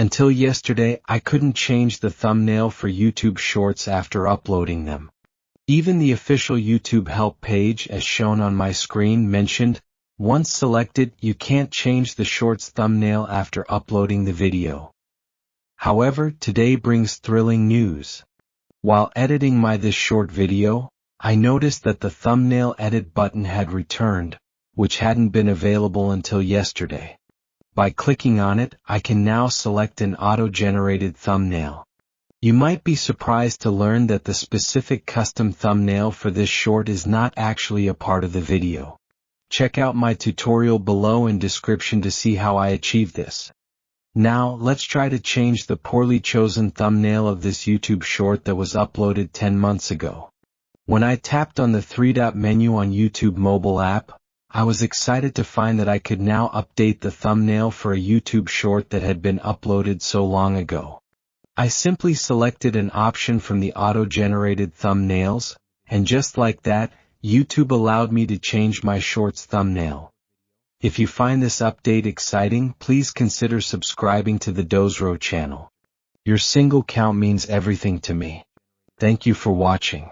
Until yesterday, I couldn't change the thumbnail for YouTube Shorts after uploading them. Even the official YouTube help page, as shown on my screen, mentioned, once selected, you can't change the Shorts thumbnail after uploading the video. However, today brings thrilling news. While editing this short video, I noticed that the thumbnail edit button had returned, which hadn't been available until yesterday. By clicking on it, I can now select an auto-generated thumbnail. You might be surprised to learn that the specific custom thumbnail for this short is not actually a part of the video. Check out my tutorial below in description to see how I achieved this. Now, let's try to change the poorly chosen thumbnail of this YouTube short that was uploaded 10 months ago. When I tapped on the three-dot menu on YouTube mobile app, I was excited to find that I could now update the thumbnail for a YouTube short that had been uploaded so long ago. I simply selected an option from the auto-generated thumbnails, and just like that, YouTube allowed me to change my short's thumbnail. If you find this update exciting, please consider subscribing to the Dozro channel. Your single count means everything to me. Thank you for watching.